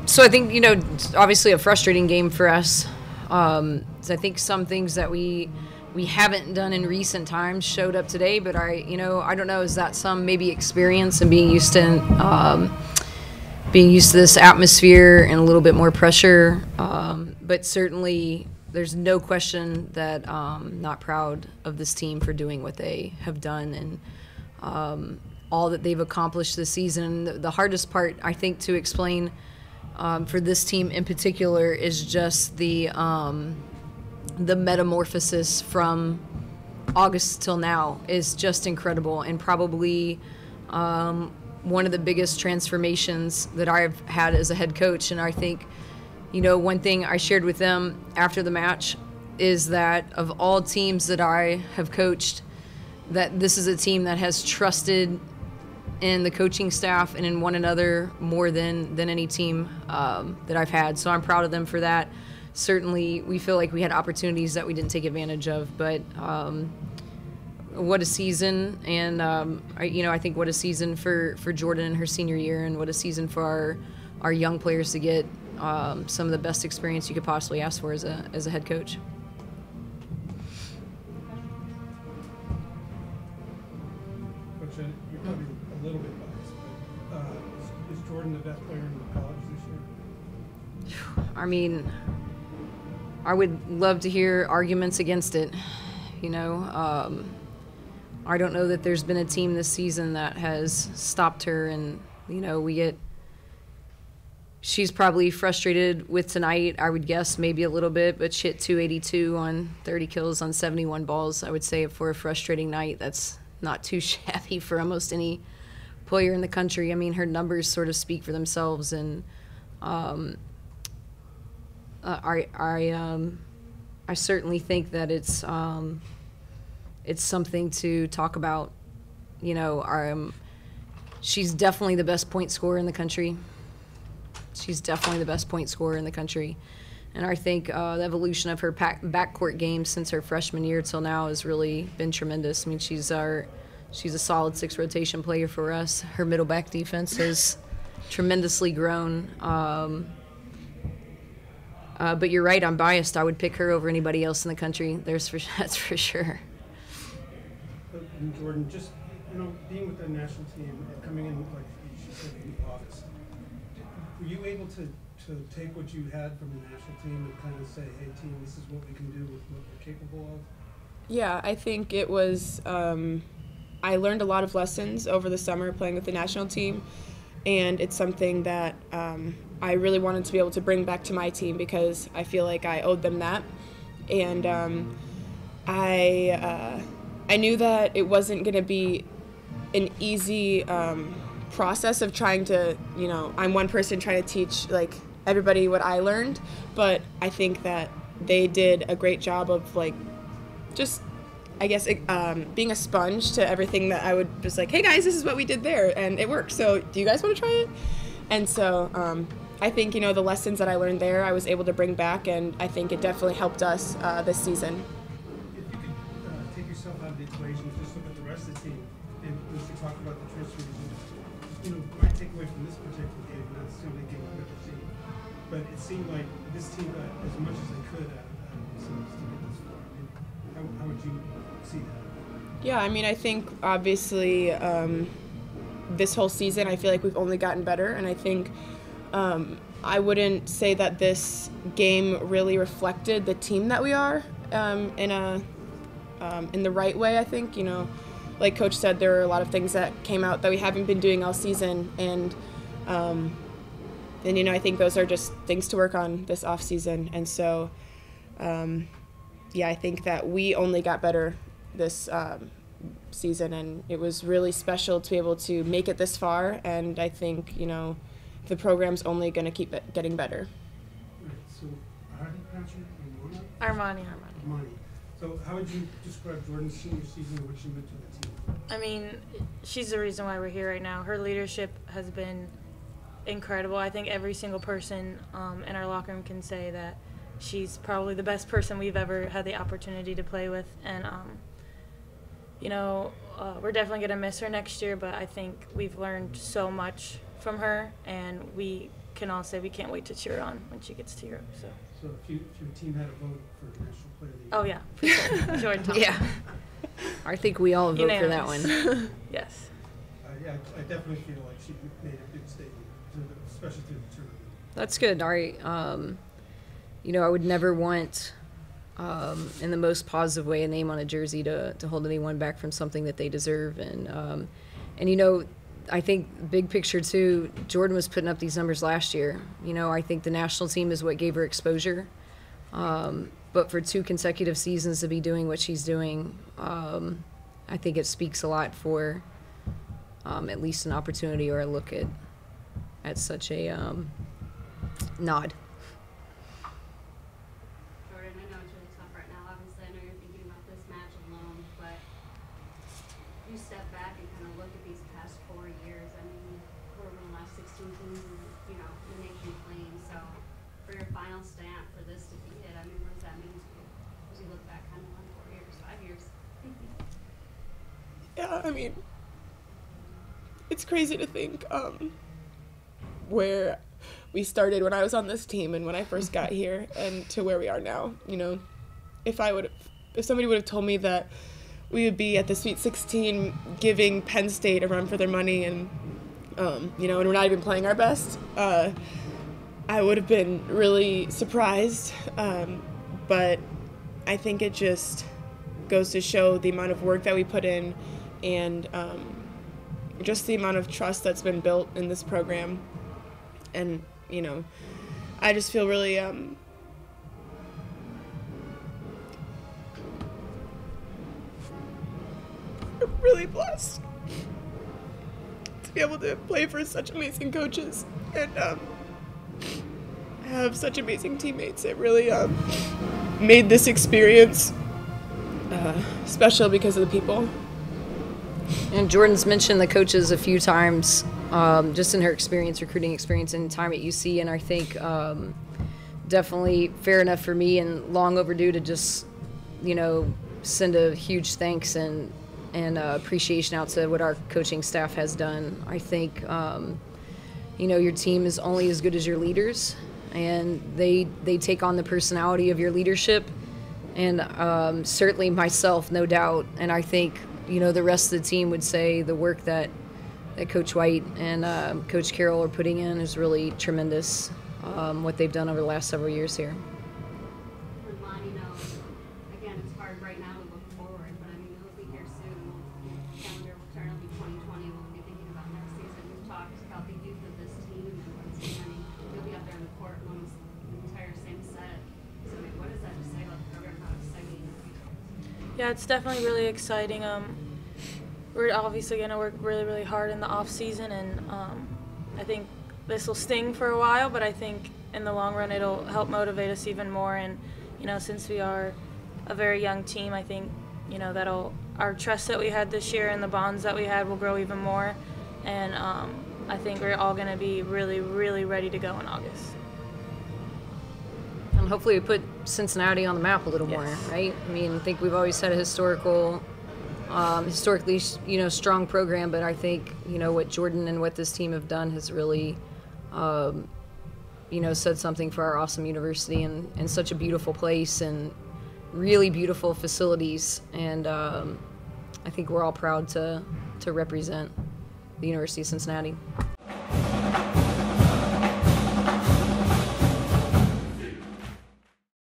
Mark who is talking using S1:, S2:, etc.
S1: So I think, it's obviously a frustrating game for us. So I think some things that we haven't done in recent times showed up today, but I don't know, is that some maybe experience and being used to this atmosphere and a little bit more pressure. But certainly there's no question that I'm not proud of this team for doing what they have done and all that they've accomplished this season. The hardest part, I think, to explain for this team in particular is just the metamorphosis from August till now is just incredible, and probably one of the biggest transformations that I've had as a head coach. And I think, one thing I shared with them after the match is that of all teams that I have coached, that this is a team that has trusted in the coaching staff and in one another more than any team that I've had. So I'm proud of them for that. Certainly, we feel like we had opportunities that we didn't take advantage of, but what a season. And, I think what a season for Jordan in her senior year, and what a season for our young players to get some of the best experience you could possibly ask for as a head coach.
S2: Coach, you're probably a little bit biased, but is Jordan the best player in the college this year?
S1: I mean, I would love to hear arguments against it. I don't know that there's been a team this season that has stopped her, and she's probably frustrated with tonight, I would guess maybe a little bit, but she hit 282 on 30 kills on 71 balls. I would say for a frustrating night, that's not too shabby for almost any player in the country. I mean, her numbers sort of speak for themselves, and I certainly think that it's something to talk about. She's definitely the best point scorer in the country. And I think the evolution of her backcourt game since her freshman year till now has really been tremendous. I mean, she's a solid 6 rotation player for us. Her middle back defense has tremendously grown. But you're right, I'm biased. I would pick her over anybody else in the country. That's for sure.
S2: And Jordan, just being with the national team and coming in, like she said, in August, were you able to take what you had from the national team and kind of say, hey team, this is what we can do with what we're capable of?
S3: Yeah, I think it was, I learned a lot of lessons over the summer playing with the national team, and it's something that I really wanted to be able to bring back to my team because I feel like I owed them that. And I knew that it wasn't going to be an easy process of trying to, I'm one person trying to teach like everybody what I learned, but I think that they did a great job of just, I guess, being a sponge to everything that I would just like, hey guys, this is what we did there, and it worked, so do you guys want to try it? And so I think, the lessons that I learned there, I was able to bring back, and I think it definitely helped us this season.
S2: If you could take yourself out of the equation, just look at the rest of the team, and we should talk about the transfers. My takeaway from this particular game, not necessarily game I've ever seen, but it seemed like this team got as much as they could out of themselves to get this far. I mean, how would you see that?
S3: Yeah, I mean, I think obviously this whole season I feel like we've only gotten better, and I think I wouldn't say that this game really reflected the team that we are in the right way. I think, like Coach said, there were a lot of things that came out that we haven't been doing all season, and I think those are just things to work on this off season. And so, I think that we only got better this season, and it was really special to be able to make it this far. And I think the program's only going to keep getting better.
S2: Right, so how do you pronounce your name?
S4: Armania.
S2: So how would you describe Jordan's senior season and what she meant to the team?
S4: I mean, she's the reason why we're here right now. Her leadership has been incredible. I think every single person in our locker room can say that she's probably the best person we've ever had the opportunity to play with. And, we're definitely going to miss her next year, but I think we've learned so much from her, and we can all say we can't wait to cheer her on when she gets to Europe.
S2: So if your team had a vote for National Player of the Year.
S4: Oh yeah, for sure. Jordan Thompson.
S1: Yeah. I think we all vote for that one.
S4: Yes.
S2: Yeah, I definitely feel like she made a big statement, especially to the tournament.
S1: That's good. You know, I would never want, in the most positive way, a name on a jersey to hold anyone back from something that they deserve. And you know, I think big picture too, Jordan was putting up these numbers last year. You know, I think the national team is what gave her exposure. But for 2 consecutive seasons to be doing what she's doing, I think it speaks a lot for at least an opportunity or a look at such a nod.
S5: Jordan, I know it's really tough right now. Obviously, I know you're thinking about this match alone, but you step back and kind of look at these past 4 years. I mean, we're over the last 16 teams, you know, the nation playing. So for your final stamp for this to be it, I mean, what does that mean to you as you look back kind of on 4 years, 5 years?
S3: Yeah, I mean, it's crazy to think where we started when I was on this team and when I first got here and to where we are now. You know, if somebody would have told me that we would be at the Sweet 16 giving Penn State a run for their money and, you know, and we're not even playing our best, I would have been really surprised. But I think it just goes to show the amount of work that we put in and just the amount of trust that's been built in this program. And, you know, I just feel really really blessed to be able to play for such amazing coaches and have such amazing teammates. It really made this experience special because of the people.
S1: And Jordan's mentioned the coaches a few times, just in her experience, recruiting experience, and time at UC. And I think definitely fair enough for me and long overdue to just, you know, send a huge thanks and appreciation out to what our coaching staff has done. I think, you know, your team is only as good as your leaders, and they take on the personality of your leadership, and certainly myself, no doubt. And I think, you know, the rest of the team would say the work that Coach White and Coach Carroll are putting in is really tremendous, what they've done over the last several years here.
S5: And Lonnie, you know, again, it's hard right now to look forward, but I mean, you'll be here soon. Calendar will turn, it'll be 2020. We'll be thinking about next season. We've talked about the youth of this team and what's coming. You'll be out there in the court amongst the entire same set. So, I mean, what does that just say about the program, how exciting it is?
S4: Yeah, it's definitely really exciting. We're obviously going to work really, really hard in the off season, and I think this will sting for a while, but I think in the long run it'll help motivate us even more. And, you know, since we are a very young team, I think, you know, our trust that we had this year and the bonds that we had will grow even more. And I think we're all going to be really, really ready to go in August.
S1: And hopefully we put Cincinnati on the map a little more, right? I mean, I think we've always had a historically, you know, strong program, but I think, you know, what Jordan and what this team have done has really, you know, said something for our awesome university and such a beautiful place and really beautiful facilities. And I think we're all proud to represent the University of Cincinnati.